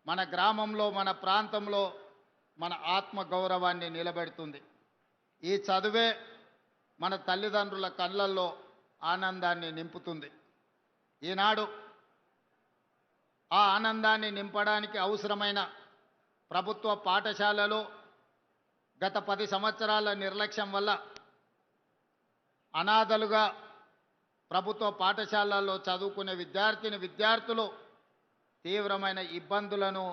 మన గ్రామంలో మన ప్రాంతంలో మన ఆత్మ గౌరవాన్ని నిలబెడుతుంది. ఈ చదువే మన తల్లిదండ్రుల కళ్ళల్లో ఆనందాన్ని నింపుతుంది. ఈనాడు ఆ ఆనందాన్ని నింపడానికి అవసరమైన ప్రభుత్వ పాఠశాలలో గత 10 సంవత్సరాల నిర్లక్ష్యం వల్ల అనాథలుగా ప్రభుత్వ పాఠశాలల్లో చదువుకునే విద్యార్థులు తీవ్రమైన ఇబ్బందులను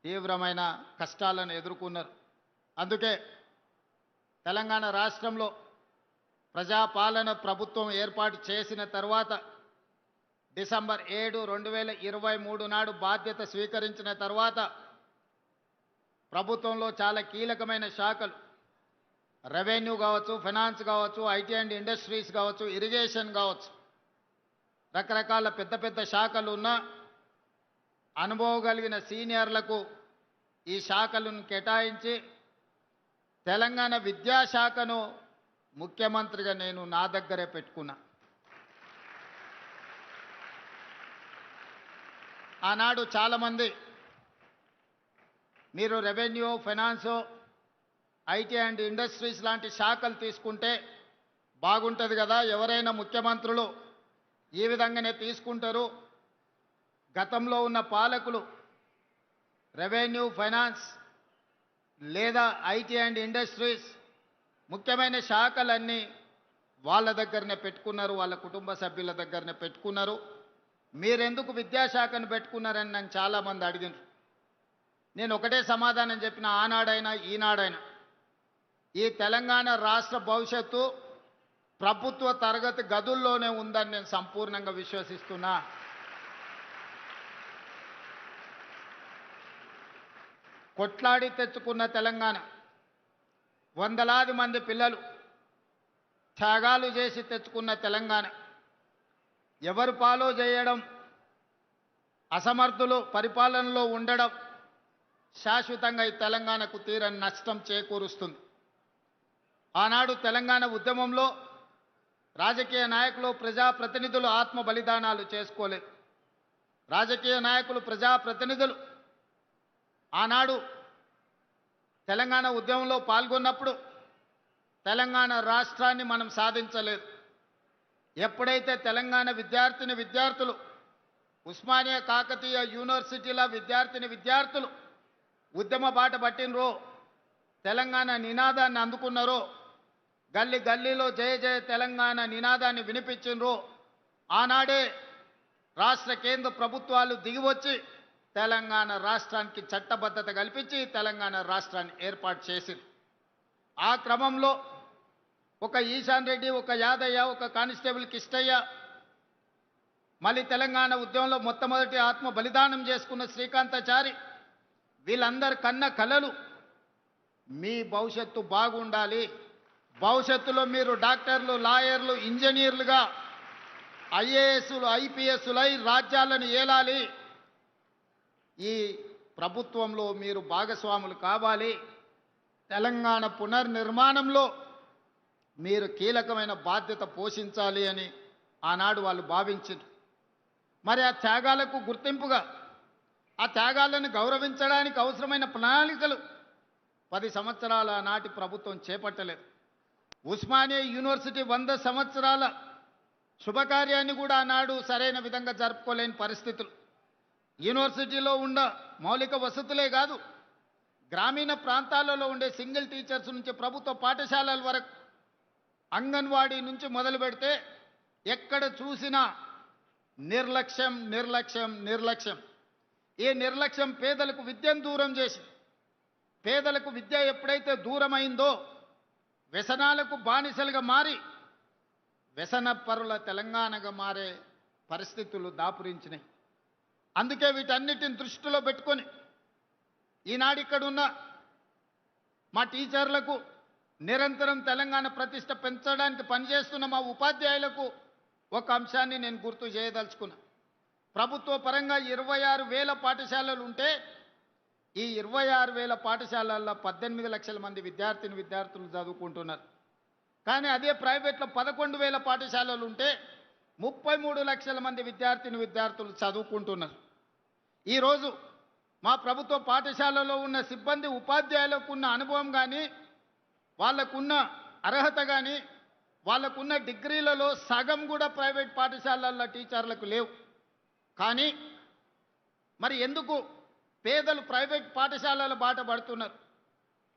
తీవ్రమైన కష్టాలను ఎదుర్కొన్నారు. అందుకే తెలంగాణ రాష్ట్రంలో ప్రజాపాలన ప్రభుత్వం ఏర్పాటు చేసిన తర్వాత డిసెంబర్ 7, 2023 నాడు బాధ్యత స్వీకరించిన తర్వాత ప్రభుత్వంలో చాలా కీలకమైన శాఖలు రెవెన్యూ కావచ్చు, ఫైనాన్స్ కావచ్చు, ఐటీ అండ్ ఇండస్ట్రీస్ కావచ్చు, ఇరిగేషన్ కావచ్చు, రకరకాల పెద్ద పెద్ద శాఖలు ఉన్న అనుభవం కలిగిన సీనియర్లకు ఈ శాఖలను కేటాయించి తెలంగాణ విద్యాశాఖను ముఖ్యమంత్రిగా నేను నా దగ్గరే పెట్టుకున్నా. ఆనాడు చాలామంది మీరు revenue, finance, IT and industries లాంటి శాఖలు తీసుకుంటే బాగుంటుంది కదా, ఎవరైనా ముఖ్యమంత్రులు ఈ విధంగానే తీసుకుంటారు. గతంలో ఉన్న పాలకులు రెవెన్యూ, ఫైనాన్స్ లేదా ఐటీ అండ్ ఇండస్ట్రీస్ ముఖ్యమైన శాఖలన్నీ వాళ్ళ దగ్గరనే పెట్టుకున్నారు, వాళ్ళ కుటుంబ సభ్యుల దగ్గరనే పెట్టుకున్నారు. మీరెందుకు విద్యాశాఖను పెట్టుకున్నారని నన్ను చాలామంది అడిగినారు. నేను ఒకటే సమాధానం చెప్పిన, ఆనాడైనా ఈనాడైనా ఈ తెలంగాణ రాష్ట్ర భవిష్యత్తు ప్రభుత్వ తరగతి గదుల్లోనే ఉందని నేను సంపూర్ణంగా విశ్వసిస్తున్నా. కొట్లాడి తెచ్చుకున్న తెలంగాణ, వందలాది మంది పిల్లలు త్యాగాలు చేసి తెచ్చుకున్న తెలంగాణ ఎవరు ఫాలో చేయడం, అసమర్థులు పరిపాలనలో ఉండడం శాశ్వతంగా ఈ తెలంగాణకు తీరని నష్టం చేకూరుస్తుంది. ఆనాడు తెలంగాణ ఉద్యమంలో రాజకీయ నాయకులు, ప్రజాప్రతినిధులు ఆత్మ బలిదానాలు చేసుకోలేదు. రాజకీయ నాయకులు, ప్రజాప్రతినిధులు ఆనాడు తెలంగాణ ఉద్యమంలో పాల్గొన్నప్పుడు తెలంగాణ రాష్ట్రాన్ని మనం సాధించలేదు. ఎప్పుడైతే తెలంగాణ విద్యార్థులు ఉస్మానియా కాకతీయ యూనివర్సిటీల విద్యార్థులు ఉద్యమ బాట పట్టినరో, తెలంగాణ నినాదాన్ని అందుకున్నారో, గల్లీ గల్లీలో జయ జయ తెలంగాణ నినాదాన్ని వినిపించినరో, ఆనాడే రాష్ట్ర కేంద్ర ప్రభుత్వాలు దిగివచ్చి తెలంగాణ రాష్ట్రానికి చట్టబద్ధత కల్పించి తెలంగాణ రాష్ట్రాన్ని ఏర్పాటు చేసింది. ఆ క్రమంలో ఒక ఈశాన్ రెడ్డి, ఒక యాదయ్య, ఒక కానిస్టేబుల్ కిష్టయ్య, మళ్ళీ తెలంగాణ ఉద్యమంలో మొట్టమొదటి ఆత్మ బలిదానం చేసుకున్న శ్రీకాంతాచారి, వీళ్ళందరి కన్న కలలు మీ భవిష్యత్తు బాగుండాలి, భవిష్యత్తులో మీరు డాక్టర్లు, లాయర్లు, ఇంజనీర్లుగా, ఐఏఎస్లు, ఐపీఎస్లై రాజ్యాలను ఏలాలి, ఈ ప్రభుత్వంలో మీరు భాగస్వాములు కావాలి, తెలంగాణ పునర్నిర్మాణంలో మీరు కీలకమైన బాధ్యత పోషించాలి అని ఆనాడు వాళ్ళు భావించారు. మరి ఆ త్యాగాలకు గుర్తింపుగా, ఆ త్యాగాలను గౌరవించడానికి అవసరమైన ప్రణాళికలు 10 సంవత్సరాల నాటి ప్రభుత్వం చేపట్టలేదు. ఉస్మానియా యూనివర్సిటీ 100 సంవత్సరాల శుభకార్యాన్ని కూడా ఆనాడు సరైన విధంగా జరుపుకోలేని పరిస్థితులు. యూనివర్సిటీలో ఉన్న మౌలిక వసతులే కాదు, గ్రామీణ ప్రాంతాలలో ఉండే సింగిల్ టీచర్స్ నుంచి ప్రభుత్వ పాఠశాలల వరకు, అంగన్వాడీ నుంచి మొదలు పెడితే ఎక్కడ చూసినా నిర్లక్ష్యం. ఈ నిర్లక్ష్యం పేదలకు విద్యను దూరం చేసి, పేదలకు విద్య ఎప్పుడైతే దూరమైందో వ్యసనాలకు బానిసలుగా మారి వ్యసన పరుల తెలంగాణగా మారే పరిస్థితులు దాపురించినాయి. అందుకే వీటన్నిటిని దృష్టిలో పెట్టుకొని ఈనాడు ఇక్కడున్న మా టీచర్లకు, నిరంతరం తెలంగాణ ప్రతిష్ట పెంచడానికి పనిచేస్తున్న మా ఉపాధ్యాయులకు ఒక అంశాన్ని నేను గుర్తు చేయదలుచుకున్నా. ప్రభుత్వ పరంగా 26,000 పాఠశాలలు ఉంటే ఈ 26,000 పాఠశాలల్లో 18 లక్షల మంది విద్యార్థులు చదువుకుంటున్నారు. కానీ అదే ప్రైవేట్లో 11,000 పాఠశాలలు ఉంటే 33 లక్షల మంది విద్యార్థులు చదువుకుంటున్నారు. ఈరోజు మా ప్రభుత్వ పాఠశాలలో ఉన్న సిబ్బంది ఉపాధ్యాయులకు ఉన్న అనుభవం కానీ వాళ్ళకున్న అర్హత కానీ వాళ్ళకున్న డిగ్రీలలో సగం కూడా ప్రైవేట్ పాఠశాలల్లో టీచర్లకు లేవు. కానీ మరి ఎందుకు పేదలు ప్రైవేట్ పాఠశాలల బాట పడుతున్నారు?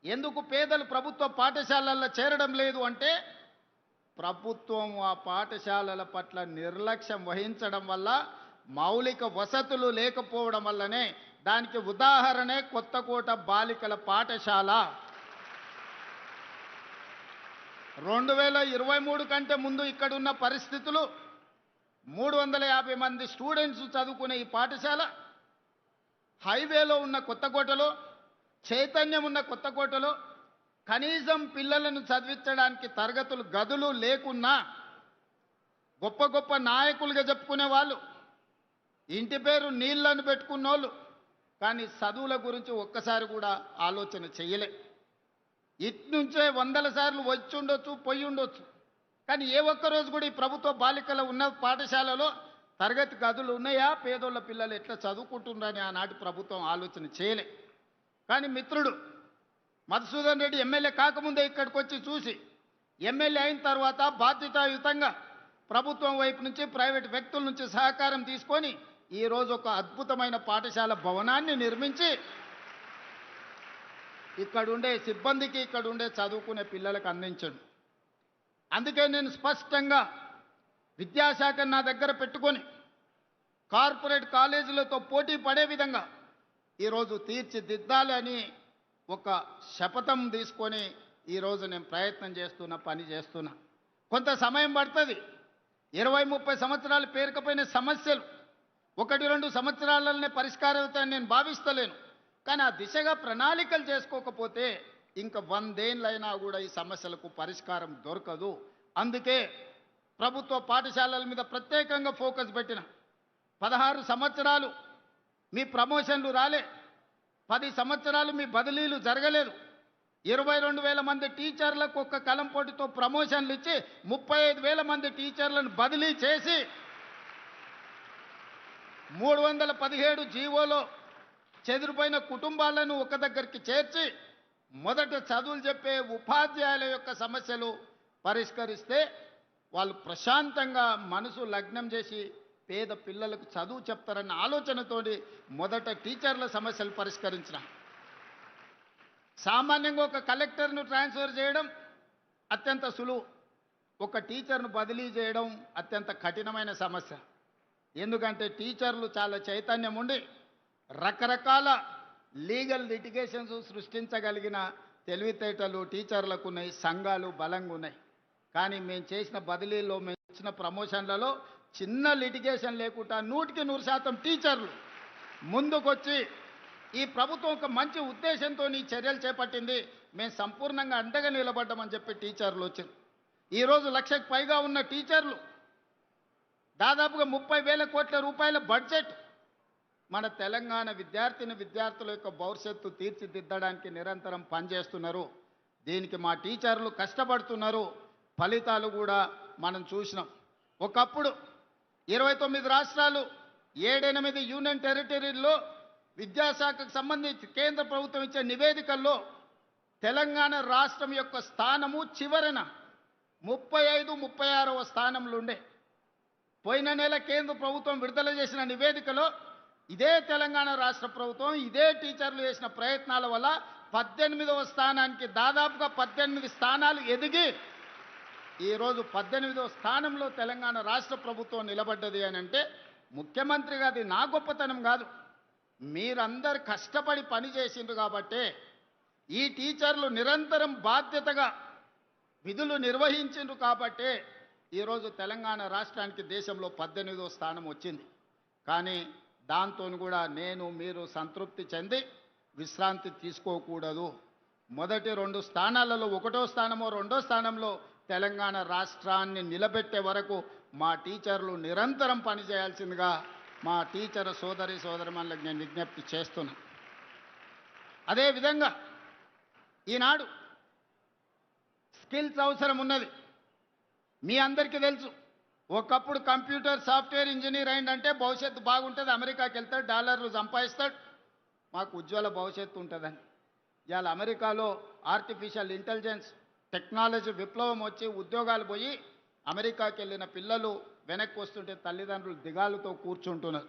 ఎందుకు పేదలు ప్రభుత్వ పాఠశాలల్లో చేరడం లేదు అంటే ప్రభుత్వం ఆ పాఠశాలల పట్ల నిర్లక్ష్యం వహించడం వల్ల, మౌలిక వసతులు లేకపోవడం వల్లనే. దానికి ఉదాహరణే కొత్తకోట బాలికల పాఠశాల. 2023 కంటే ముందు ఇక్కడున్న పరిస్థితులు 350 మంది స్టూడెంట్స్ చదువుకునే ఈ పాఠశాల హైవేలో ఉన్న కొత్తకోటలో, చైతన్యం ఉన్న కొత్తకోటలో కనీసం పిల్లలను చదివించడానికి తరగతులు గదులు లేకున్నా గొప్ప గొప్ప నాయకులుగా చెప్పుకునే వాళ్ళు, ఇంటి పేరు నీళ్లను పెట్టుకున్నోళ్ళు, కానీ చదువుల గురించి ఒక్కసారి కూడా ఆలోచన చెయ్యలే. ఇట్నుంచే వందల సార్లు వచ్చి ఉండొచ్చు, పోయి ఉండొచ్చు, కానీ ఏ ఒక్కరోజు కూడా ఈ ప్రభుత్వ బాలికల ఉన్న పాఠశాలలో తరగతి గదులు ఉన్నాయా, పేదోళ్ళ పిల్లలు ఎట్లా చదువుకుంటున్నారని ఆనాటి ప్రభుత్వం ఆలోచన చేయలే. కానీ మిత్రుడు మధుసూదన్ రెడ్డి ఎమ్మెల్యే కాకముందే ఇక్కడికి వచ్చి చూసి, ఎమ్మెల్యే అయిన తర్వాత బాధ్యతాయుతంగా ప్రభుత్వం వైపు నుంచి, ప్రైవేట్ వ్యక్తుల నుంచి సహకారం తీసుకొని ఈరోజు ఒక అద్భుతమైన పాఠశాల భవనాన్ని నిర్మించి ఇక్కడుండే సిబ్బందికి, ఇక్కడుండే చదువుకునే పిల్లలకు అందించండి. అందుకే నేను స్పష్టంగా విద్యాశాఖ నా దగ్గర పెట్టుకొని కార్పొరేట్ కాలేజీలతో పోటీ పడే విధంగా ఈరోజు తీర్చిదిద్దాలని ఒక శపథం తీసుకొని ఈరోజు నేను ప్రయత్నం చేస్తున్నా, పని చేస్తున్నా. కొంత సమయం పడుతుంది. 20-30 సంవత్సరాలు పేరుకపోయిన సమస్యలు 1-2 సంవత్సరాలనే పరిష్కారం అవుతాయని నేను భావిస్తలేను. కానీ ఆ దిశగా ప్రణాళికలు చేసుకోకపోతే ఇంకా 100 ఏళ్ళైనా కూడా ఈ సమస్యలకు పరిష్కారం దొరకదు. అందుకే ప్రభుత్వ పాఠశాలల మీద ప్రత్యేకంగా ఫోకస్ పెట్టిన. 16 సంవత్సరాలు మీ ప్రమోషన్లు రాలే, 10 సంవత్సరాలు మీ బదిలీలు జరగలేదు. 22,000 మంది టీచర్లకు ఒక్క కలం పోటీతో ప్రమోషన్లు ఇచ్చి 35,000 మంది టీచర్లను బదిలీ చేసి 317 జీవోలో చెదిరిపోయిన కుటుంబాలను ఒక దగ్గరికి చేర్చి మొదట చదువులు చెప్పే ఉపాధ్యాయుల యొక్క సమస్యలు పరిష్కరిస్తే వాళ్ళు ప్రశాంతంగా మనసు లగ్నం చేసి పేద పిల్లలకు చదువు చెప్తారన్న ఆలోచనతోటి మొదట టీచర్ల సమస్యలు పరిష్కరించిన. సామాన్యంగా ఒక కలెక్టర్ను ట్రాన్స్ఫర్ చేయడం అత్యంత సులువు, ఒక టీచర్ను బదిలీ చేయడం అత్యంత కఠినమైన సమస్య. ఎందుకంటే టీచర్లు చాలా చైతన్యం ఉండి రకరకాల లీగల్ లిటిగేషన్స్ సృష్టించగలిగిన తెలివితేటలు టీచర్లకు ఉన్నాయి, సంఘాలు బలంగా ఉన్నాయి. కానీ మేము చేసిన బదిలీలో, మేము ఇచ్చిన ప్రమోషన్లలో చిన్న లిటిగేషన్ లేకుండా 100% టీచర్లు ముందుకొచ్చి ఈ ప్రభుత్వం ఒక మంచి ఉద్దేశంతో ఈ చర్యలు చేపట్టింది, మేము సంపూర్ణంగా అండగా నిలబడ్డామని చెప్పి టీచర్లు వచ్చారు. ఈరోజు 1,00,000కు పైగా ఉన్న టీచర్లు, దాదాపుగా 30,000 కోట్ల రూపాయల బడ్జెట్ మన తెలంగాణ విద్యార్థుల యొక్క భవిష్యత్తు తీర్చిదిద్దడానికి నిరంతరం పనిచేస్తున్నారు. దీనికి మా టీచర్లు కష్టపడుతున్నారు. ఫలితాలు కూడా మనం చూసినాం. ఒకప్పుడు 29 రాష్ట్రాలు, 7-8 యూనియన్ టెరిటరీల్లో విద్యాశాఖకు సంబంధించి కేంద్ర ప్రభుత్వం ఇచ్చే నివేదికల్లో తెలంగాణ రాష్ట్రం యొక్క స్థానము చివరన 35-36వ స్థానంలో ఉండే. పోయిన నెల కేంద్ర ప్రభుత్వం విడుదల చేసిన నివేదికలో ఇదే తెలంగాణ రాష్ట్ర ప్రభుత్వం, ఇదే టీచర్లు చేసిన ప్రయత్నాల వల్ల 18వ స్థానానికి, దాదాపుగా 18 స్థానాలు ఎదిగి ఈరోజు 18వ స్థానంలో తెలంగాణ రాష్ట్ర ప్రభుత్వం నిలబడ్డది అని అంటే ముఖ్యమంత్రిగా అది నా గొప్పతనం కాదు, మీరందరు కష్టపడి పని చేసిండ్రు కాబట్టే, ఈ టీచర్లు నిరంతరం బాధ్యతగా విధులు నిర్వహించిండ్రు కాబట్టే ఈరోజు తెలంగాణ రాష్ట్రానికి దేశంలో 18వ స్థానం వచ్చింది. కానీ దాంతో కూడా నేను, మీరు సంతృప్తి చెంది విశ్రాంతి తీసుకోకూడదు. మొదటి 2 స్థానాలలో 1వ స్థానమో 2వ స్థానంలో తెలంగాణ రాష్ట్రాన్ని నిలబెట్టే వరకు మా టీచర్లు నిరంతరం పనిచేయాల్సిందిగా మా టీచర్ సోదరిమణులకు నేను విజ్ఞప్తి చేస్తున్నా. అదేవిధంగా ఈనాడు స్కిల్స్ అవసరం ఉన్నది. మీ అందరికీ తెలుసు, ఒకప్పుడు కంప్యూటర్ సాఫ్ట్వేర్ ఇంజనీర్ అయిందంటే భవిష్యత్తు బాగుంటుంది, అమెరికాకి వెళ్తాడు, డాలర్లు సంపాదిస్తాడు, మాకు ఉజ్వల భవిష్యత్తు ఉంటుందని. ఇవాళ అమెరికాలో ఆర్టిఫిషియల్ ఇంటెలిజెన్స్ టెక్నాలజీ విప్లవం వచ్చి ఉద్యోగాలు పోయి అమెరికాకి వెళ్ళిన పిల్లలు వెనక్కి వస్తుంటే తల్లిదండ్రులు దిగాలుతో కూర్చుంటున్నారు.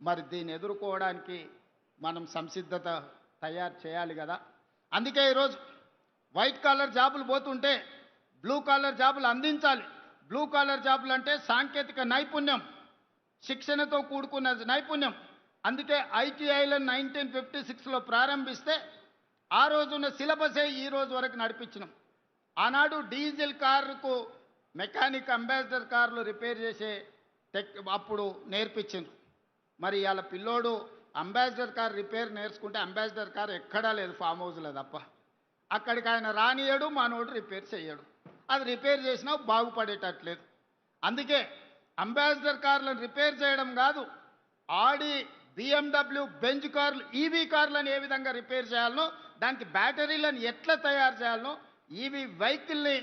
మరి దీన్ని ఎదుర్కోవడానికి మనం సంసిద్ధత తయారు చేయాలి కదా. అందుకే ఈరోజు వైట్ కాలర్ జాబులు పోతుంటే బ్లూ కాలర్ జాబులు అందించాలి. బ్లూ కాలర్ జాబులు అంటే సాంకేతిక నైపుణ్యం, శిక్షణతో కూడుకున్న నైపుణ్యం. అందుకే ఐటీఐలను 1956లో ప్రారంభిస్తే ఆ రోజున్న సిలబసే ఈ రోజు వరకు నడిపించినాం. ఆనాడు డీజిల్ కారుకు మెకానిక్ అంబాసిడర్ కార్లు రిపేర్ చేసే అప్పుడు నేర్పించింది. మరి ఇవాళ పిల్లోడు అంబాసిడర్ కార్ రిపేర్ నేర్చుకుంటే అంబాసిడర్ కార్ ఎక్కడా లేదు, ఫామ్ హౌస్లో తప్ప. అక్కడికి ఆయన రానియడు, మనోడు రిపేర్ చేయడు. అది రిపేర్ చేసినా బాగుపడేటట్లేదు. అందుకే అంబాసిడర్ కార్లను రిపేర్ చేయడం కాదు, ఆడి BMW బెంజ్ కార్లు ఈవీ కార్లను ఏ విధంగా రిపేర్ చేయాలనో, దానికి బ్యాటరీలను ఎట్లా తయారు చేయాలనో, ఈవీ వెహికల్ని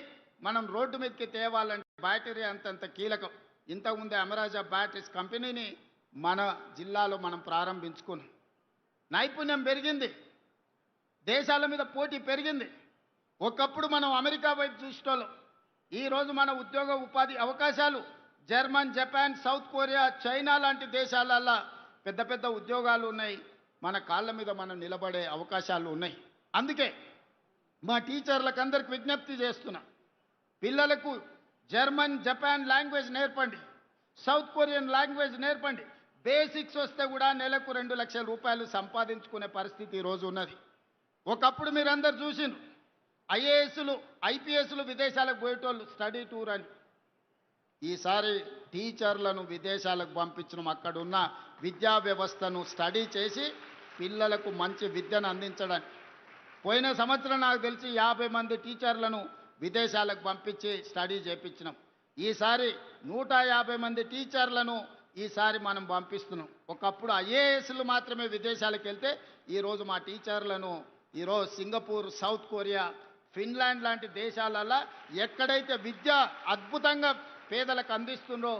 మనం రోడ్డు మీదకి తేవాలంటే బ్యాటరీ అంతంత కీలకం. ఇంతకుముందే అమరాజా బ్యాటరీస్ కంపెనీని మన జిల్లాలో మనం ప్రారంభించుకున్నాం. నైపుణ్యం పెరిగింది, దేశాల మీద పోటీ పెరిగింది. ఒకప్పుడు మనం అమెరికా వైపు చూసేటోళ్ళం. ఈరోజు మన ఉద్యోగ ఉపాధి అవకాశాలు German, Japan, south Korea, China లాంటి దేశాలల్లో పెద్ద పెద్ద ఉద్యోగాలు ఉన్నాయి. మన కాళ్ళ మీద మనం నిలబడే అవకాశాలు ఉన్నాయి. అందుకే మా టీచర్లకు అందరికి విజ్ఞప్తి చేస్తున్నా, పిల్లలకు జర్మన్, జపాన్ లాంగ్వేజ్ నేర్పండి, సౌత్ కొరియన్ లాంగ్వేజ్ నేర్పండి. బేసిక్స్ వస్తే కూడా నెలకు 2 లక్షల రూపాయలు సంపాదించుకునే పరిస్థితి ఈరోజు ఉన్నది. ఒకప్పుడు మీరందరూ చూసిండ్రు, ఐఏఎస్లు, ఐపీఎస్లు విదేశాలకు పోయేటోళ్ళు స్టడీ టూర్ అని. ఈసారి టీచర్లను విదేశాలకు పంపించడం, అక్కడున్న విద్యా వ్యవస్థను స్టడీ చేసి పిల్లలకు మంచి విద్యను అందించడానికి. పోయిన సంవత్సరం నాకు తెలిసి 50 మంది టీచర్లను విదేశాలకు పంపించి స్టడీ చేయించినాం. ఈసారి 150 మంది టీచర్లను ఈసారి మనం పంపిస్తున్నాం. ఒకప్పుడు ఐఏఎస్లు మాత్రమే విదేశాలకు వెళ్తే ఈరోజు మా టీచర్లను ఈరోజు సింగపూర్, సౌత్ కొరియా, ఫిన్లాండ్ లాంటి దేశాలలో ఎక్కడైతే విద్య అద్భుతంగా పేదలకు అందిస్తుందో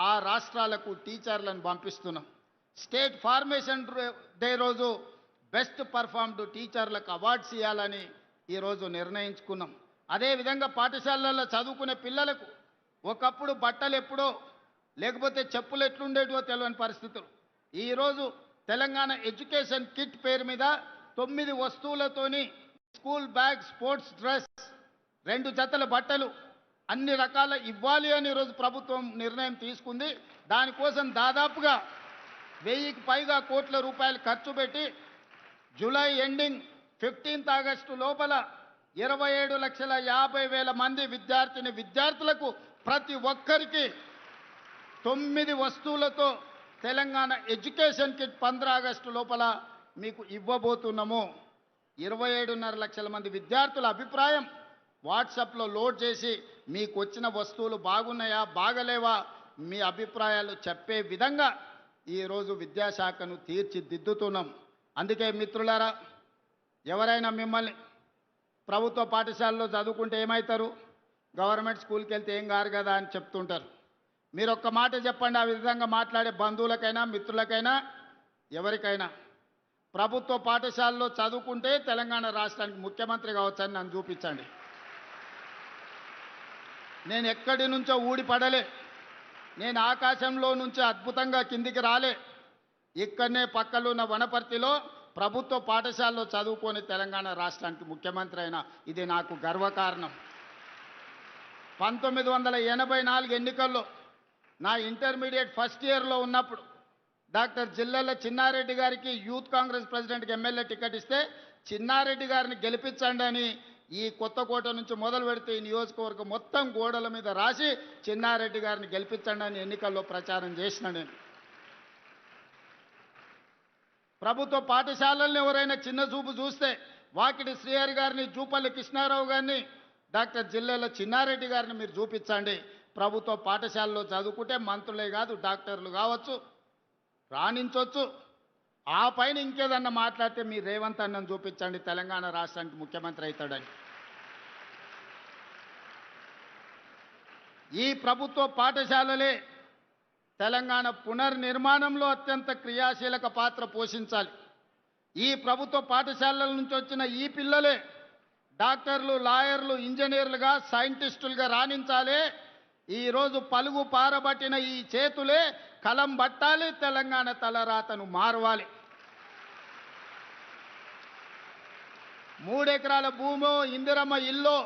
ఆ రాష్ట్రాలకు టీచర్లను పంపిస్తున్నాం. స్టేట్ ఫార్మేషన్ డే రోజు బెస్ట్ పర్ఫార్మ్డ్ టీచర్లకు అవార్డ్స్ ఇవ్వాలని ఈరోజు నిర్ణయించుకున్నాం. అదేవిధంగా పాఠశాలల్లో చదువుకునే పిల్లలకు ఒకప్పుడు బట్టలు ఎప్పుడో లేకపోతే చెప్పులు ఎట్లుండేటివో తెలియని పరిస్థితులు. ఈరోజు తెలంగాణ ఎడ్యుకేషన్ కిట్ పేరు మీద 9 వస్తువులతోని స్కూల్ బ్యాగ్, స్పోర్ట్స్ డ్రెస్, 2 జతల బట్టలు అన్ని రకాల ఇవ్వాలి అని ఈరోజు ప్రభుత్వం నిర్ణయం తీసుకుంది. దానికోసం దాదాపుగా 1000కి పైగా కోట్ల రూపాయలు ఖర్చు పెట్టి జూలై ఎండింగ్ 15th ఆగస్టు లోపల 27,50,000 మంది విద్యార్థులకు ప్రతి ఒక్కరికి 9 వస్తువులతో తెలంగాణ ఎడ్యుకేషన్ కిట్ 15 ఆగస్టు లోపల మీకు ఇవ్వబోతున్నాము. 27.5 లక్షల మంది విద్యార్థుల అభిప్రాయం వాట్సాప్లో లోడ్ చేసి మీకు వచ్చిన వస్తువులు బాగున్నాయా, బాగలేవా, మీ అభిప్రాయాలు చెప్పే విధంగా ఈరోజు విద్యాశాఖను తీర్చిదిద్దుతున్నాం. అందుకే మిత్రులారా, ఎవరైనా మిమ్మల్ని ప్రభుత్వ పాఠశాలలో చదువుకుంటే ఏమవుతారు, గవర్నమెంట్ స్కూల్కి వెళ్తే ఏం కారు కదా అని చెప్తుంటారు. మీరు ఒక్క మాట చెప్పండి, ఆ విధంగా మాట్లాడే బంధువులకైనా, మిత్రులకైనా, ఎవరికైనా ప్రభుత్వ పాఠశాలలో చదువుకుంటే తెలంగాణ రాష్ట్రానికి ముఖ్యమంత్రి కావచ్చని నన్ను చూపించండి. నేను ఎక్కడి నుంచో ఊడిపడలే, నేను ఆకాశంలో నుంచి అద్భుతంగా కిందికి రాలే. ఇక్కడనే పక్కలున్న వనపర్తిలో ప్రభుత్వ పాఠశాలలో చదువుకొని తెలంగాణ రాష్ట్రానికి ముఖ్యమంత్రి అయినా ఇది నాకు గర్వకారణం. 1984 ఎన్నికల్లో నా ఇంటర్మీడియట్ ఫస్ట్ ఇయర్లో ఉన్నప్పుడు డాక్టర్ జిల్లెల చిన్నారెడ్డి గారికి యూత్ కాంగ్రెస్ ప్రెసిడెంట్కి ఎమ్మెల్యే టికెట్ ఇస్తే చిన్నారెడ్డి గారిని గెలిపించండి అని ఈ కొత్తకోట నుంచి మొదలు పెడితే ఈ నియోజకవర్గం మొత్తం గోడల మీద రాసి చిన్నారెడ్డి గారిని గెలిపించండి అని ఎన్నికల్లో ప్రచారం చేసిన నేను. ప్రభుత్వ పాఠశాలల్ని ఎవరైనా చిన్న చూపు చూస్తే వాకిటి శ్రీహరి గారిని, జూపల్లి కృష్ణారావు గారిని, డాక్టర్ జిల్లెల చిన్నారెడ్డి గారిని మీరు చూపించండి. ప్రభుత్వ పాఠశాలలో చదువుకుంటే మంత్రులే కాదు డాక్టర్లు కావచ్చు, రాణించవచ్చు. ఆ పైన ఇంకేదన్నా మాట్లాడితే మీ రేవంత్ అన్నను చూపించండి, తెలంగాణ రాష్ట్రానికి ముఖ్యమంత్రి అవుతాడని. ఈ ప్రభుత్వ పాఠశాలలే తెలంగాణ పునర్నిర్మాణంలో అత్యంత క్రియాశీలక పాత్ర పోషించాలి. ఈ ప్రభుత్వ పాఠశాలల నుంచి వచ్చిన ఈ పిల్లలే డాక్టర్లు, లాయర్లు, ఇంజనీర్లుగా, సైంటిస్టులుగా రాణించాలి. ఈరోజు పలుగు పారబట్టిన ఈ చేతులే కలం బట్టాలి, తెలంగాణ తలరాతను మారవాలి. 3 ఎకరాల భూమో, ఇందిరమ్మ ఇల్లో,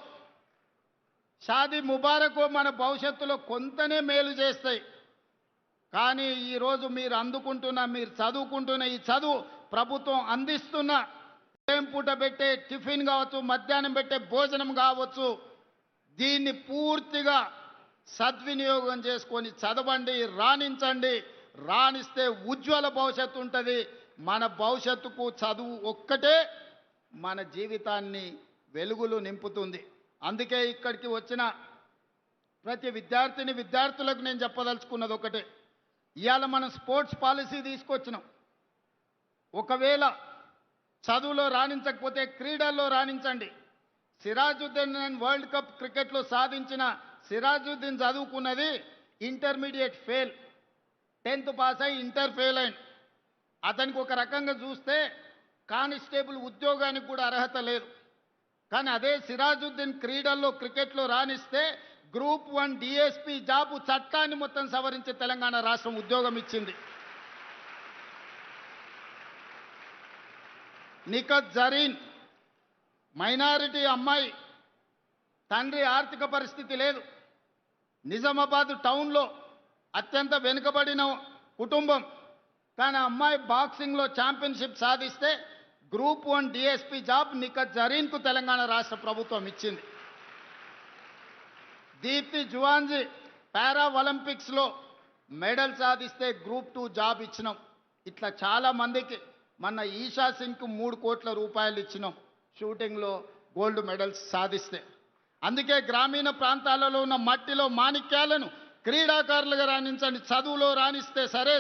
షాదీ ముబారకో మన భవిష్యత్తులో కొంతనే మేలు చేస్తాయి. కానీ ఈరోజు మీరు మీరు చదువుకుంటున్న ఈ చదువు, ప్రభుత్వం అందిస్తున్న ఉదయం పూట పెట్టే టిఫిన్ కావచ్చు, మధ్యాహ్నం పెట్టే భోజనం కావచ్చు, దీన్ని పూర్తిగా సద్వినియోగం చేసుకొని చదవండి, రాణించండి. రాణిస్తే ఉజ్వల భవిష్యత్తు ఉంటుంది. మన భవిష్యత్తుకు చదువు ఒక్కటే మన జీవితాన్ని వెలుగులు నింపుతుంది. అందుకే ఇక్కడికి వచ్చిన ప్రతి విద్యార్థులకు నేను చెప్పదలుచుకున్నది ఒకటే. ఇవాళ మనం స్పోర్ట్స్ పాలసీ తీసుకొచ్చినాం. ఒకవేళ చదువులో రాణించకపోతే క్రీడల్లో రాణించండి. సిరాజుద్దీన్ వరల్డ్ కప్ క్రికెట్లో సాధించిన సిరాజుద్దీన్ చదువుకున్నది ఇంటర్మీడియట్ ఫెయిల్, 10th పాస్ అయి ఇంటర్ ఫెయిల్ అయింది. అతనికి ఒక రకంగా చూస్తే కానిస్టేబుల్ ఉద్యోగానికి కూడా అర్హత లేదు. కానీ అదే సిరాజుద్దీన్ క్రీడల్లో క్రికెట్లో రాణిస్తే గ్రూప్ 1 డిఎస్పీ జాబు చట్టాన్ని మొత్తం సవరించి తెలంగాణ రాష్ట్రం ఉద్యోగం ఇచ్చింది. నిఖత్ జరీన్ మైనారిటీ అమ్మాయి, తండ్రి ఆర్థిక పరిస్థితి లేదు, నిజామాబాద్ టౌన్లో అత్యంత వెనుకబడిన కుటుంబం. కానీ అమ్మాయి బాక్సింగ్లో ఛాంపియన్షిప్ సాధిస్తే గ్రూప్ 1 డిఎస్పీ జాబ్ నిఖత్ జరీన్కు తెలంగాణ రాష్ట్ర ప్రభుత్వం ఇచ్చింది. దీప్తి జువాన్జీ పారా ఒలింపిక్స్లో మెడల్ సాధిస్తే గ్రూప్ 2 జాబ్ ఇచ్చినాం. ఇట్లా చాలా మందికి మొన్న ఈషా సింగ్కు 3 కోట్ల రూపాయలు ఇచ్చినాం షూటింగ్లో గోల్డ్ మెడల్స్ సాధిస్తే. అందుకే గ్రామీణ ప్రాంతాలలో ఉన్న మట్టిలో మాణిక్యాలను క్రీడాకారులుగా రాణించండి. చదువులో రాణిస్తే సరే,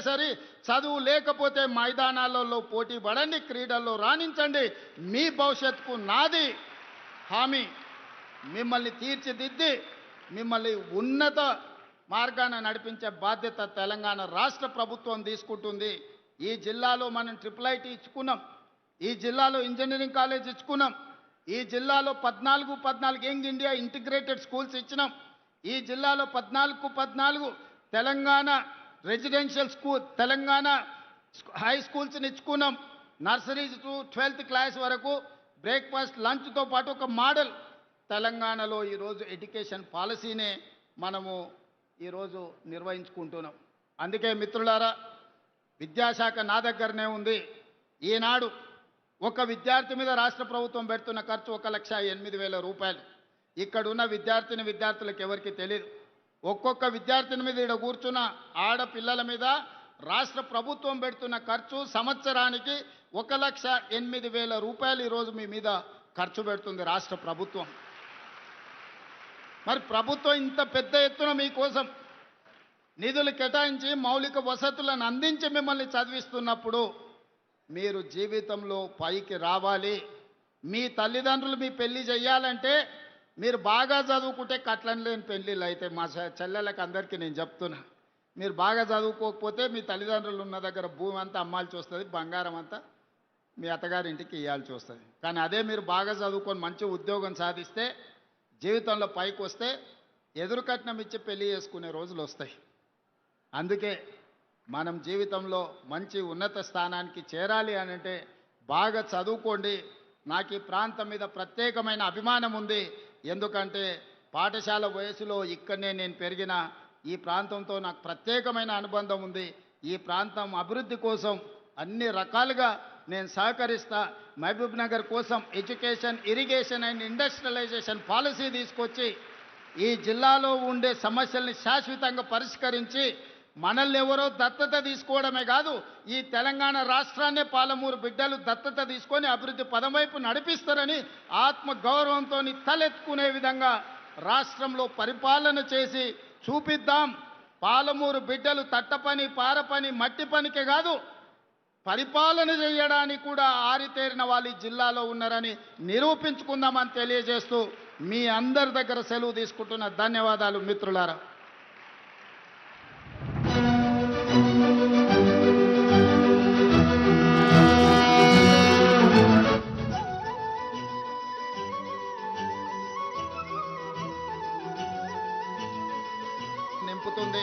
చదువు లేకపోతే మైదానాలలో పోటీ పడండి, క్రీడల్లో రాణించండి. మీ భవిష్యత్తుకు నాది హామీ. మిమ్మల్ని తీర్చిదిద్ది మిమ్మల్ని ఉన్నత మార్గాన నడిపించే బాధ్యత తెలంగాణ రాష్ట్ర ప్రభుత్వం తీసుకుంటుంది. ఈ జిల్లాలో మనం IIIT ఇచ్చుకున్నాం, ఈ జిల్లాలో ఇంజనీరింగ్ కాలేజ్ ఇచ్చుకున్నాం, ఈ జిల్లాలో 14 యంగ్ ఇండియా ఇంటిగ్రేటెడ్ స్కూల్స్ ఇచ్చినాం, ఈ జిల్లాలో 14 Telangana residential school, Telangana high స్కూల్స్ని ఇచ్చుకున్నాం. నర్సరీ టు 12th క్లాస్ వరకు బ్రేక్ఫాస్ట్ లంచ్తో పాటు ఒక మోడల్ తెలంగాణలో ఈరోజు ఎడ్యుకేషన్ పాలసీనే మనము ఈరోజు నిర్వహించుకుంటున్నాం. అందుకే మిత్రులారా, విద్యాశాఖ నా దగ్గరనే ఉంది. ఈనాడు ఒక విద్యార్థి మీద రాష్ట్ర ప్రభుత్వం పెడుతున్న ఖర్చు 1,08,000 రూపాయలు. ఇక్కడున్న విద్యార్థులకు ఎవరికి తెలియదు. ఒక్కొక్క విద్యార్థిని మీద ఇక్కడ కూర్చున్న ఆడపిల్లల మీద రాష్ట్ర ప్రభుత్వం పెడుతున్న ఖర్చు సంవత్సరానికి 1,08,000 రూపాయలు ఈరోజు మీ మీద ఖర్చు పెడుతుంది రాష్ట్ర ప్రభుత్వం. మరి ప్రభుత్వం ఇంత పెద్ద ఎత్తున మీకోసం నిధులు కేటాయించి మౌలిక వసతులను అందించి మిమ్మల్ని చదివిస్తున్నప్పుడు మీరు జీవితంలో పైకి రావాలి. మీ తల్లిదండ్రులు మీ పెళ్లి చేయాలంటే మీరు బాగా చదువుకుంటే కట్లని లేని పెళ్ళిళ్ళు అయితే మా చెల్లెళ్ళకి అందరికీ నేను చెప్తున్నా. మీరు బాగా చదువుకోకపోతే మీ తల్లిదండ్రులు ఉన్న దగ్గర భూమి అంతా అమ్మాల్సి వస్తుంది, బంగారం అంతా మీ అత్తగారింటికి ఇవ్వాల్సి వస్తుంది. కానీ అదే మీరు బాగా చదువుకొని మంచి ఉద్యోగం సాధిస్తే జీవితంలో పైకి వస్తే ఎదురు కట్నం ఇచ్చి పెళ్లి చేసుకునే రోజులు వస్తాయి. అందుకే మనం జీవితంలో మంచి ఉన్నత స్థానానికి చేరాలి అనంటే బాగా చదువుకోండి. నాకు ఈ ప్రాంతం మీద ప్రత్యేకమైన అభిమానం ఉంది. ఎందుకంటే పాఠశాల వయసులో ఇక్కడనే నేను పెరిగిన ఈ ప్రాంతంతో నాకు ప్రత్యేకమైన అనుబంధం ఉంది. ఈ ప్రాంతం అభివృద్ధి కోసం అన్ని రకాలుగా నేను సహకరిస్తా. మహబూబ్ నగర్ కోసం education, irrigation and industrialisation policy తీసుకొచ్చి ఈ జిల్లాలో ఉండే సమస్యల్ని శాశ్వతంగా పరిష్కరించి మనల్ని ఎవరో దత్తత తీసుకోవడమే కాదు, ఈ తెలంగాణ రాష్ట్రాన్నే పాలమూరు బిడ్డలు దత్తత తీసుకొని అభివృద్ధి పదం వైపు నడిపిస్తారని ఆత్మ గౌరవంతో తలెత్తుకునే విధంగా రాష్ట్రంలో పరిపాలన చేసి చూపిద్దాం. పాలమూరు బిడ్డలు తట్టపని, పారపని, మట్టి పనికే కాదు పరిపాలన చేయడానికి కూడా ఆరితేరిన వాళ్ళు ఈ జిల్లాలో ఉన్నారని నిరూపించుకుందామని తెలియజేస్తూ మీ అందరి దగ్గర సెలవు తీసుకుంటున్న ధన్యవాదాలు మిత్రులారా. నింపుతుంది.